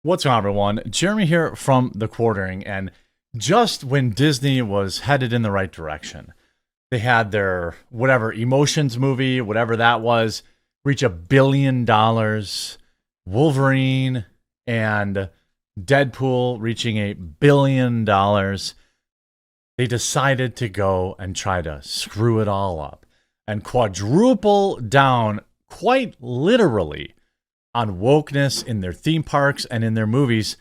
What's going on, everyone? Jeremy here from The Quartering, and just when Disney was headed in the right direction, they had their whatever emotions movie, whatever that was, reach $1 billion. Wolverine and Deadpool reaching $1 billion. They decided to go and try to screw it all up and quadruple down, quite literally, on wokeness in their theme parks and in their movies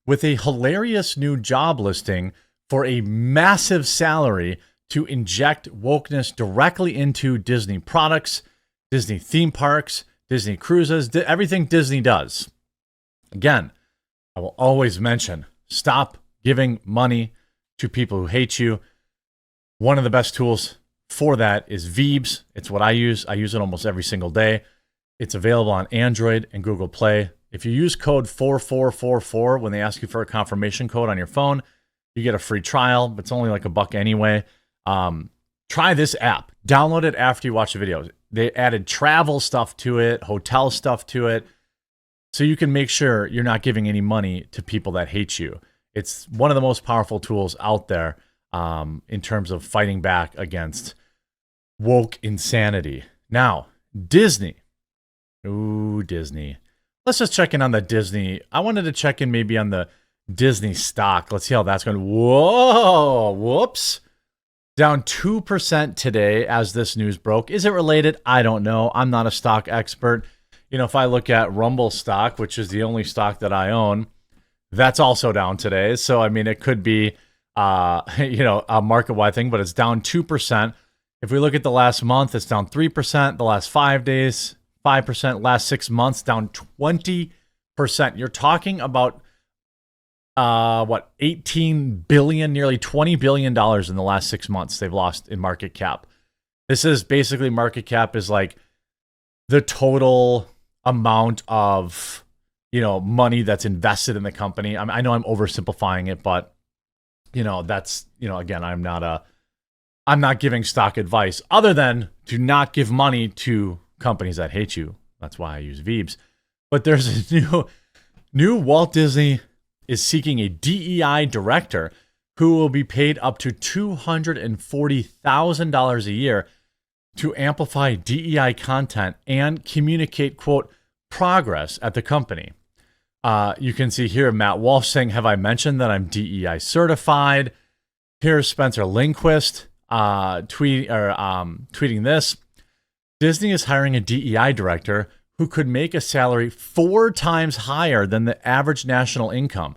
with a hilarious new job listing for a massive salary to inject wokeness directly into Disney products, Disney theme parks, Disney cruises, everything Disney does. Again, I will always mention, stop giving money to people who hate you. One of the best tools for that is Veebs. It's what I use. I use it almost every single day. It's available on Android and Google Play. If you use code 4444 when they ask you for a confirmation code on your phone, you get a free trial, but it's only like $1 anyway. Try this app. Download it after you watch the video. They added travel stuff to it, hotel stuff to it, so you can make sure you're not giving any money to people that hate you. It's one of the most powerful tools out there in terms of fighting back against woke insanity. Now, Disney. Ooh, Disney. Let's just check in on the Disney. I wanted to check in maybe on the Disney stock. Let's see how that's going. Whoa, whoops. Down 2% today as this news broke. Is it related? I don't know. I'm not a stock expert. You know, if I look at Rumble stock, which is the only stock that I own, that's also down today. So, I mean, it could be, a market-wide thing, but it's down 2%. If we look at the last month, it's down 3%. The last 5 days, 5%. Last 6 months, down 20%. You're talking about, 18 billion, nearly $20 billion in the last 6 months they've lost in market cap. This is basically, market cap is like the total amount of, money that's invested in the company. I know I'm oversimplifying it, but, that's, again, I'm not giving stock advice other than to not give money to companies that hate you. That's why I use Veebs. But there's a new Walt Disney is seeking a DEI director who will be paid up to $240,000 a year to amplify DEI content and communicate, quote, progress at the company. You can see here Matt Walsh saying, have I mentioned that I'm DEI certified? Here's Spencer Lindquist tweeting this. Disney is hiring a DEI director who could make a salary 4 times higher than the average national income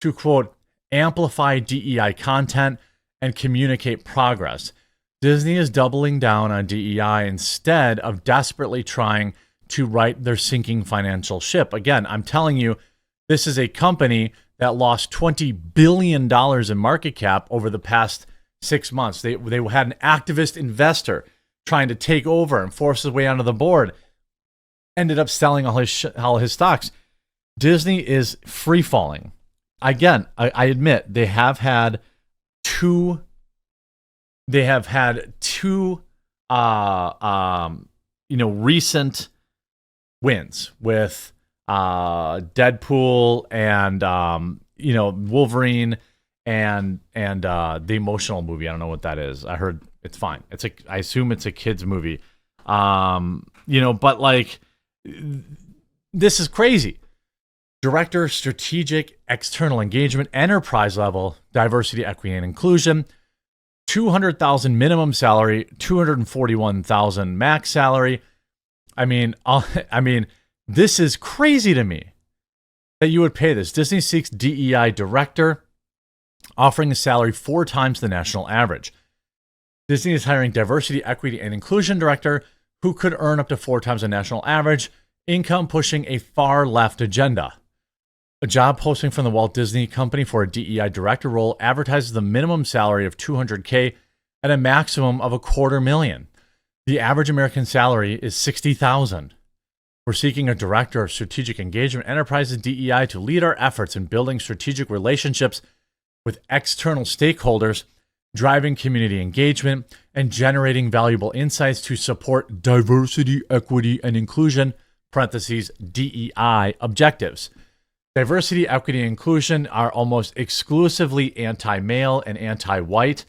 to, quote, amplify DEI content and communicate progress. Disney is doubling down on DEI instead of desperately trying to right their sinking financial ship. Again, I'm telling you, this is a company that lost $20 billion in market cap over the past 6 months. They had an activist investor trying to take over and force his way onto the board. Ended up selling all his stocks. Disney is free falling. Again, I admit they have had two recent wins with Deadpool and Wolverine and the emotional movie. I don't know what that is. I heard it's fine. I assume it's a kids movie. But like, this is crazy. Director, Strategic External Engagement, Enterprise Level, Diversity, Equity, and Inclusion, $200,000 minimum salary, $241,000 max salary. I mean, this is crazy to me that you would pay this. Disney seeks DEI director, offering a salary 4 times the national average. Disney is hiring Diversity, Equity, and Inclusion director who could earn up to 4 times the national average, income pushing a far left agenda. A job posting from the Walt Disney Company for a DEI director role advertises the minimum salary of $200K and a maximum of $250,000. The average American salary is $60,000. We're seeking a director of strategic engagement enterprises DEI to lead our efforts in building strategic relationships with external stakeholders, driving community engagement, and generating valuable insights to support diversity, equity, and inclusion (DEI) objectives. Diversity, equity, and inclusion are almost exclusively anti-male and anti-white.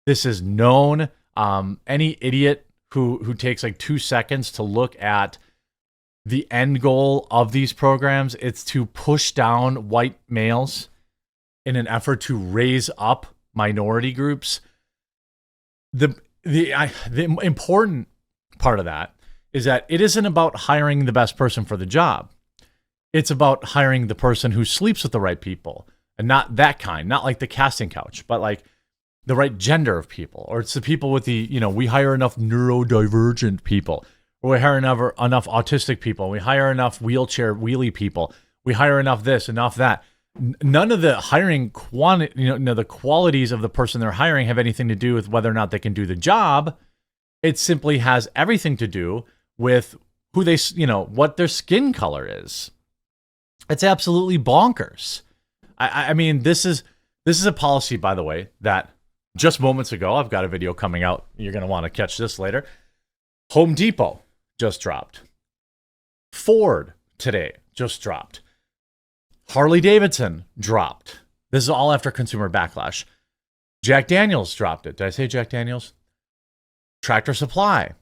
This is known. Any idiot who takes like 2 seconds to look at the end goal of these programs, it's to push down white males in an effort to raise up minority groups. The important part of that is that it isn't about hiring the best person for the job. It's about hiring the person who sleeps with the right people, and not that kind, not like the casting couch, but like the right gender of people. Or it's the people with the, we hire enough neurodivergent people, or we hire enough autistic people. We hire enough wheelie people. We hire enough this, enough that. None of the hiring the qualities of the person they're hiring have anything to do with whether or not they can do the job. It simply has everything to do with who they, what their skin color is. It's absolutely bonkers. I mean, this is a policy, by the way, that just moments ago, I've got a video coming out. You're going to want to catch this later. Home Depot just dropped. Ford today just dropped. Harley Davidson dropped. This is all after consumer backlash. Jack Daniels dropped it. Did I say Jack Daniels? Tractor Supply,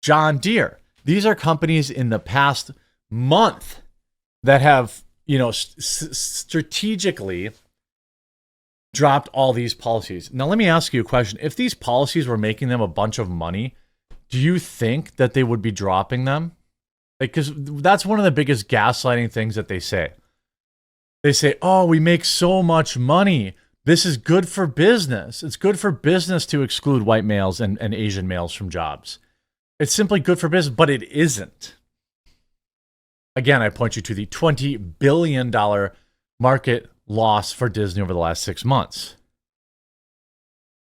John Deere. These are companies in the past month that have, strategically dropped all these policies. Now, let me ask you a question. If these policies were making them a bunch of money, do you think that they would be dropping them? Because that's one of the biggest gaslighting things that they say. They say, oh, we make so much money. This is good for business. It's good for business to exclude white males and Asian males from jobs. It's simply good for business, but it isn't. Again, I point you to the $20 billion market loss for Disney over the last 6 months.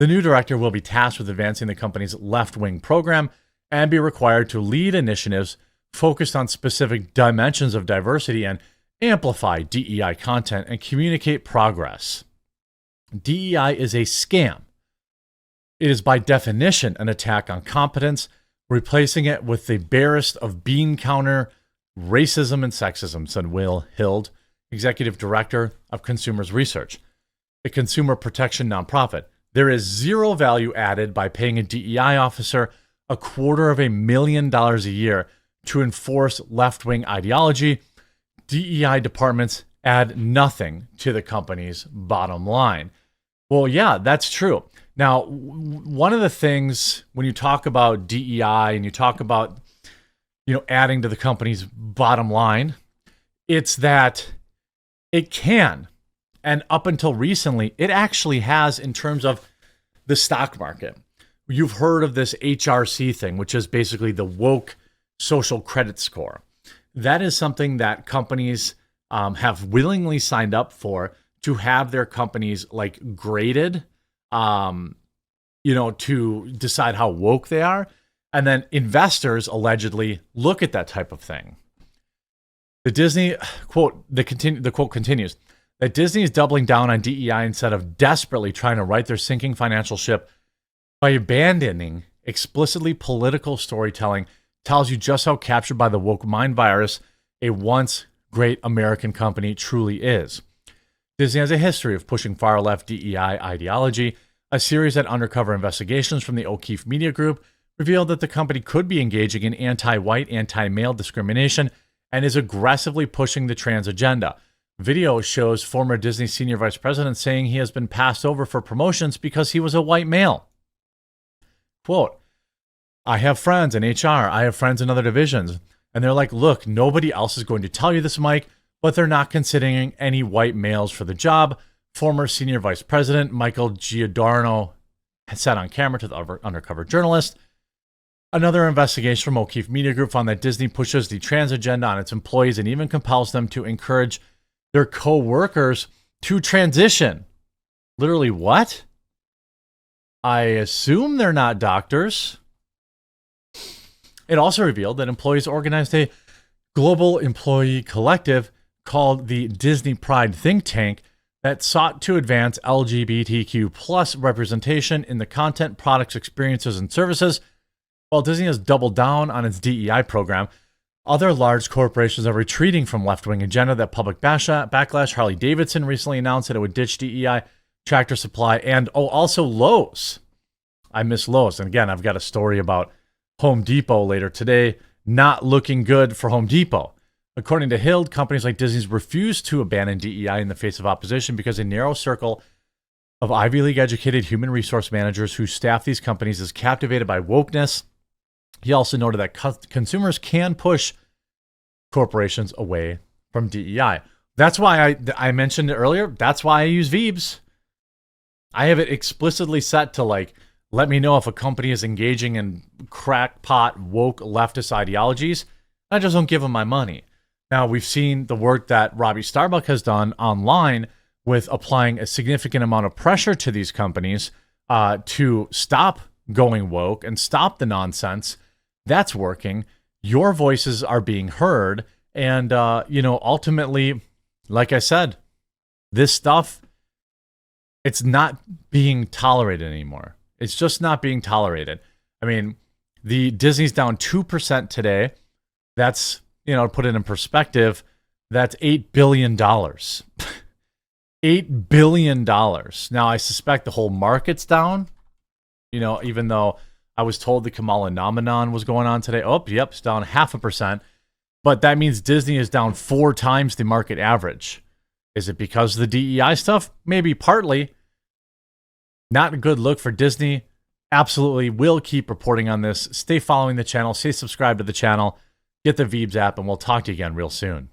The new director will be tasked with advancing the company's left-wing program and be required to lead initiatives focused on specific dimensions of diversity and amplify DEI content and communicate progress. DEI is a scam. It is by definition an attack on competence, replacing it with the barest of bean counter racism and sexism, said Will Hild, executive director of Consumers Research, a consumer protection nonprofit. There is zero value added by paying a DEI officer $250,000 a year to enforce left-wing ideology. DEI departments add nothing to the company's bottom line. Well, yeah, that's true. Now, one of the things when you talk about DEI and you talk about, adding to the company's bottom line, it's that it can, and up until recently, it actually has in terms of the stock market. You've heard of this HRC thing, which is basically the woke social credit score. That is something that companies have willingly signed up for to have their companies graded, to decide how woke they are. And then investors allegedly look at that type of thing. The Disney quote, the quote continues, that Disney is doubling down on DEI instead of desperately trying to right their sinking financial ship by abandoning explicitly political storytelling tells you just how captured by the woke mind virus a once great American company truly is. Disney has a history of pushing far-left DEI ideology. A series of undercover investigations from the O'Keefe Media Group revealed that the company could be engaging in anti-white, anti-male discrimination and is aggressively pushing the trans agenda. Video shows former Disney senior vice president saying he has been passed over for promotions because he was a white male. Quote, I have friends in HR, I have friends in other divisions, and they're like, look, nobody else is going to tell you this, Mike, but they're not considering any white males for the job. Former senior vice president Michael Giordano said on camera to the undercover journalist. Another investigation from O'Keefe Media Group found that Disney pushes the trans agenda on its employees and even compels them to encourage their co-workers to transition. Literally what? I assume they're not doctors. It also revealed that employees organized a global employee collective called the Disney Pride think tank that sought to advance LGBTQ plus representation in the content, products, experiences, and services. While Disney has doubled down on its DEI program, Other large corporations are retreating from left-wing agenda that public backlash. Harley Davidson recently announced that it would ditch DEI, Tractor Supply, and also Lowe's. I miss Lowe's. And again, I've got a story about Home Depot later today. Not looking good for Home Depot. According to Hild, companies like Disney's refuse to abandon DEI in the face of opposition because a narrow circle of Ivy League educated human resource managers who staff these companies is captivated by wokeness. He also noted that consumers can push corporations away from DEI. That's why I mentioned it earlier. That's why I use Veebs. I have it explicitly set to let me know if a company is engaging in crackpot woke leftist ideologies. I just don't give them my money. Now, we've seen the work that Robbie Starbuck has done online with applying a significant amount of pressure to these companies to stop going woke and stop the nonsense. That's working. Your voices are being heard. And, ultimately, like I said, this stuff, it's not being tolerated anymore. It's just not being tolerated. I mean, the Disney's down 2% today. That's, to put it in perspective, that's $8 billion. $8 billion. Now, I suspect the whole market's down, even though I was told the Kamala nomenon was going on today. Oh, yep, it's down 0.5%. But that means Disney is down 4 times the market average. Is it because of the DEI stuff? Maybe partly. Not a good look for Disney. Absolutely will keep reporting on this. Stay following the channel. Stay subscribed to the channel. Get the Veebs app, and we'll talk to you again real soon.